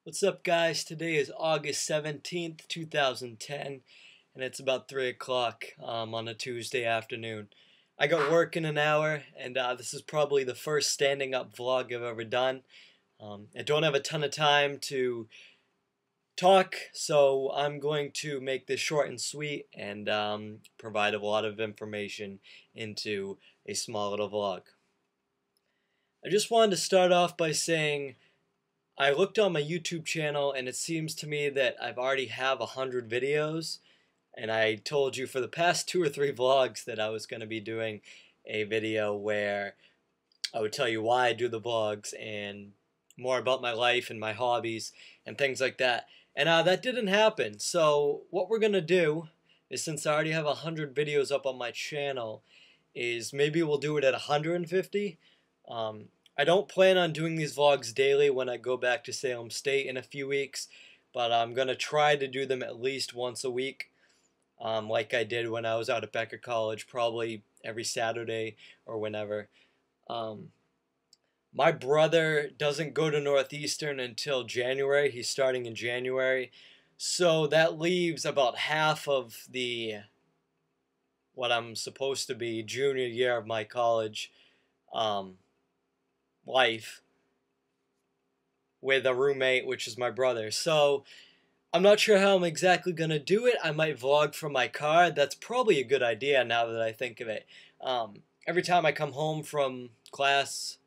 What's up, guys? Today is August 17th, 2010, and it's about 3 o'clock on a Tuesday afternoon. I got work in an hour, and this is probably the first standing up vlog I've ever done. I don't have a ton of time to talk, so I'm going to make this short and sweet and provide a lot of information into a small little vlog. I just wanted to start off by saying I looked on my YouTube channel and it seems to me that I've already have 100 videos, and I told you for the past 2 or 3 vlogs that I was going to be doing a video where I would tell you why I do the vlogs and more about my life and my hobbies and things like that. And that didn't happen. So what we're going to do is, since I already have 100 videos up on my channel, is maybe we'll do it at 150. I don't plan on doing these vlogs daily when I go back to Salem State in a few weeks, but I'm going to try to do them at least once a week, like I did when I was out at Becker College, probably every Saturday or whenever. My brother doesn't go to Northeastern until January. He's starting in January. So that leaves about half of what I'm supposed to be junior year of my college life with a roommate, which is my brother. So I'm not sure how I'm exactly going to do it. I might vlog from my car. That's probably a good idea now that I think of it. Every time I come home from class,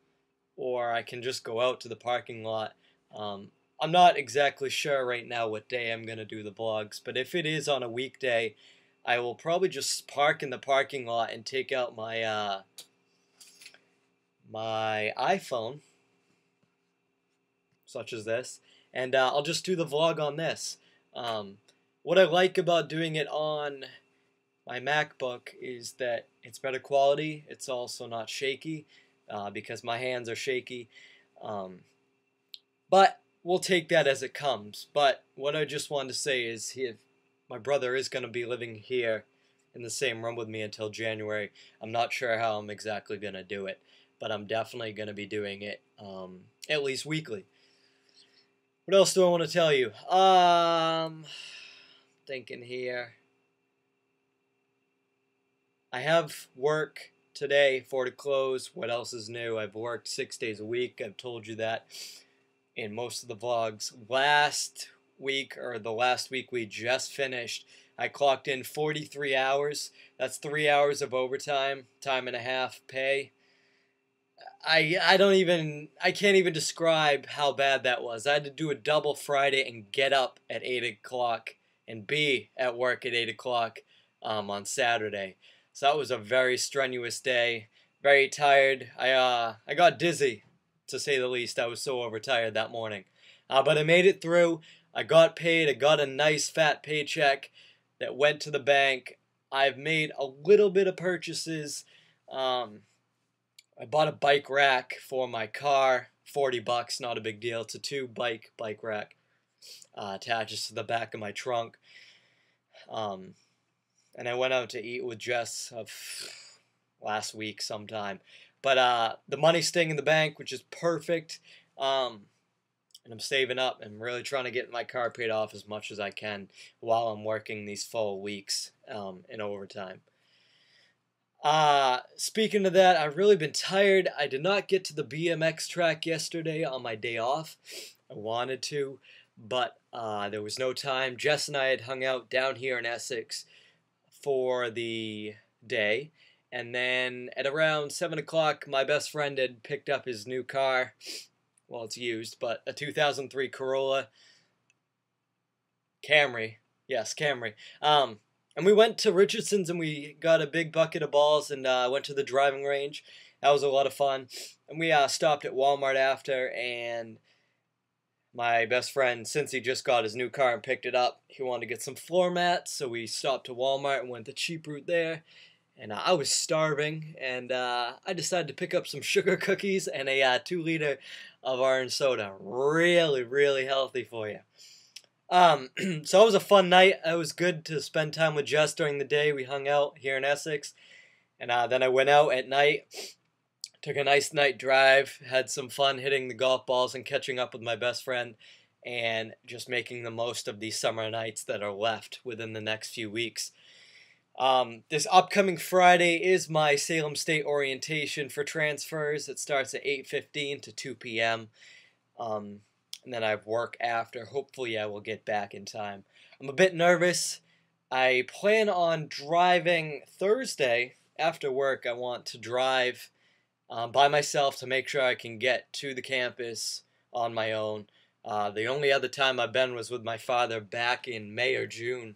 or I can just go out to the parking lot. I'm not exactly sure right now what day I'm going to do the vlogs, but if it is on a weekday, I will probably just park in the parking lot and take out my my iPhone, such as this, and I'll just do the vlog on this. What I like about doing it on my MacBook is that it's better quality. It's also not shaky because my hands are shaky. But we'll take that as it comes. But what I just wanted to say is, my brother is going to be living here in the same room with me until January. I'm not sure how I'm exactly going to do it, but I'm definitely going to be doing it at least weekly. What else do I want to tell you? Thinking here. I have work today, 4 to close. What else is new? I've worked 6 days a week. I've told you that in most of the vlogs. Last week, or the last week we just finished, I clocked in 43 hours. That's 3 hours of overtime, time and a half pay. I can't even describe how bad that was. I had to do a double Friday and get up at 8 o'clock and be at work at 8 o'clock on Saturday. So that was a very strenuous day, very tired. I got dizzy, to say the least. I was so overtired that morning. But I made it through. I got paid. I got a nice fat paycheck that went to the bank. I've made a little bit of purchases. I bought a bike rack for my car, $40, not a big deal. It's a bike rack. Attaches to the back of my trunk. And I went out to eat with Jess last week sometime. But the money's staying in the bank, which is perfect. And I'm saving up and really trying to get my car paid off as much as I can while I'm working these full weeks in overtime. Speaking of that, I've really been tired. I did not get to the BMX track yesterday on my day off. I wanted to, but there was no time. Jess and I had hung out down here in Essex for the day, and then at around 7 o'clock, my best friend had picked up his new car. Well, it's used, but a 2003 Corolla Camry. Yes, Camry. And we went to Richardson's and we got a big bucket of balls and went to the driving range. That was a lot of fun. And we stopped at Walmart after, and my best friend, since he just got his new car and picked it up, he wanted to get some floor mats, so we stopped to Walmart and went the cheap route there. And I was starving, and I decided to pick up some sugar cookies and a 2-liter of orange soda. Really, really healthy for you. So it was a fun night. It was good to spend time with Jess during the day. We hung out here in Essex, and then I went out at night, took a nice night drive, had some fun hitting the golf balls and catching up with my best friend, and just making the most of these summer nights that are left within the next few weeks. This upcoming Friday is my Salem State orientation for transfers. It starts at 8:15 to 2 p.m. And then I have work after. Hopefully I will get back in time. I'm a bit nervous. I plan on driving Thursday after work. I want to drive by myself to make sure I can get to the campus on my own. The only other time I've been was with my father back in May or June.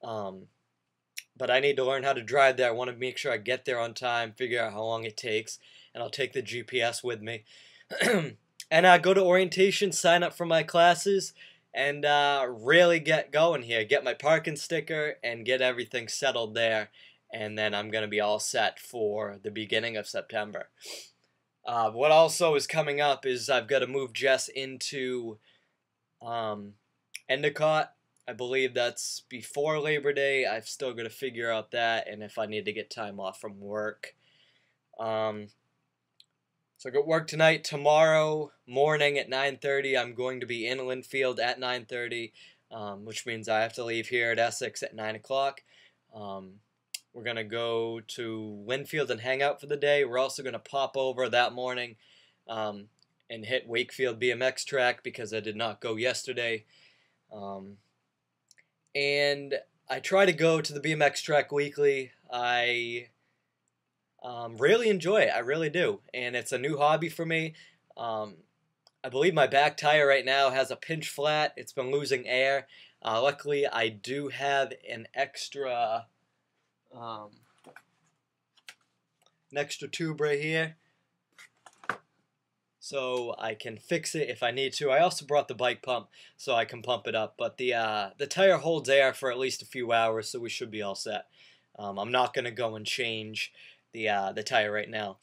But I need to learn how to drive there. I want to make sure I get there on time, figure out how long it takes, and I'll take the GPS with me. And go to orientation, sign up for my classes, and really get going here. Get my parking sticker and get everything settled there. And then I'm going to be all set for the beginning of September. What also is coming up is I've got to move Jess into Endicott. I believe that's before Labor Day. I've still got to figure out that and if I need to get time off from work. So I got work tonight. Tomorrow morning at 9:30, I'm going to be in Linfield at 9:30, which means I have to leave here at Essex at 9 o'clock. We're going to go to Linfield and hang out for the day. We're also going to pop over that morning and hit Wakefield BMX track because I did not go yesterday. And I try to go to the BMX track weekly. I really enjoy it. I really do. And it's a new hobby for me. I believe my back tire right now has a pinch flat. It's been losing air. Luckily, I do have an extra tube right here, so I can fix it if I need to. I also brought the bike pump so I can pump it up, but the tire holds air for at least a few hours, so we should be all set. I'm not going to go and change the tire right now.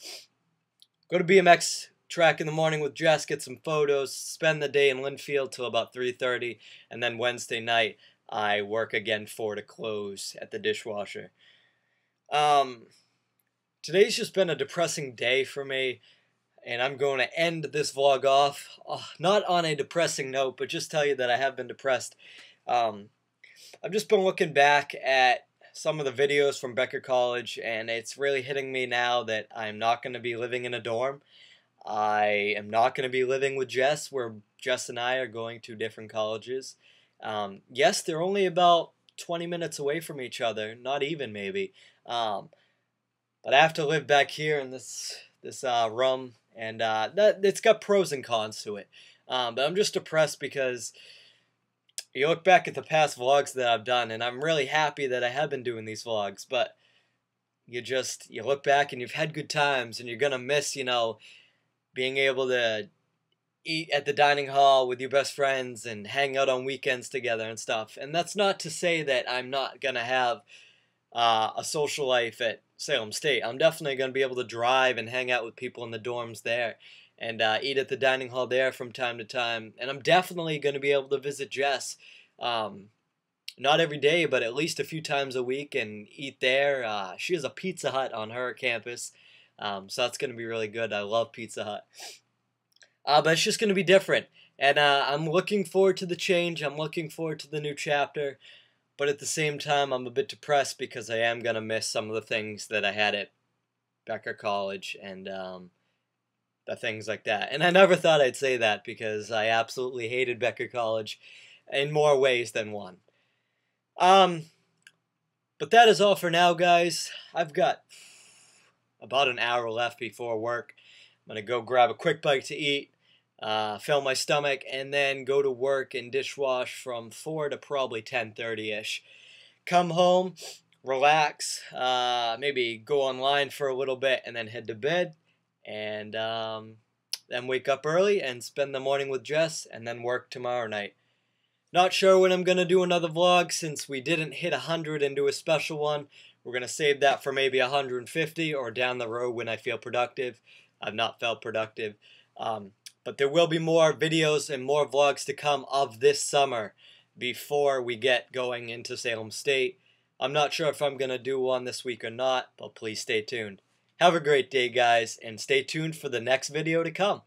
Go to BMX track in the morning with Jess, get some photos, spend the day in Linfield till about 3:30, and then Wednesday night I work again 4 to close at the dishwasher. Today's just been a depressing day for me, and I'm going to end this vlog off, not on a depressing note, but just tell you that I have been depressed. I've just been looking back at some of the videos from Becker College, and it's really hitting me now that I'm not going to be living in a dorm. I am not going to be living with Jess, where Jess and I are going to different colleges. Yes, they're only about 20 minutes away from each other, not even maybe. But I have to live back here in this room, and it's got pros and cons to it. But I'm just depressed because you look back at the past vlogs that I've done, and I'm really happy that I have been doing these vlogs, but you look back and you've had good times, and you're gonna miss, being able to eat at the dining hall with your best friends and hang out on weekends together and stuff. And that's not to say that I'm not gonna have a social life at Salem State. I'm definitely going to be able to drive and hang out with people in the dorms there and eat at the dining hall there from time to time. And I'm definitely going to be able to visit Jess, not every day, but at least a few times a week and eat there. She has a Pizza Hut on her campus, so that's going to be really good. I love Pizza Hut. But it's just going to be different. And I'm looking forward to the change. I'm looking forward to the new chapter. But at the same time, I'm a bit depressed because I am going to miss some of the things that I had at Becker College and the things like that. And I never thought I'd say that because I absolutely hated Becker College in more ways than one. But that is all for now, guys. I've got about an hour left before work. I'm going to go grab a quick bite to eat, fill my stomach, and then go to work and dishwash from 4 to probably 10:30-ish. Come home, relax, maybe go online for a little bit, and then head to bed, and then wake up early and spend the morning with Jess, and then work tomorrow night. Not sure when I'm going to do another vlog since we didn't hit 100 and do a special one. We're going to save that for maybe 150 or down the road when I feel productive. I've not felt productive. But there will be more videos and more vlogs to come of this summer before we get going into Salem State. I'm not sure if I'm going to do one this week or not, but please stay tuned. Have a great day, guys, and stay tuned for the next video to come.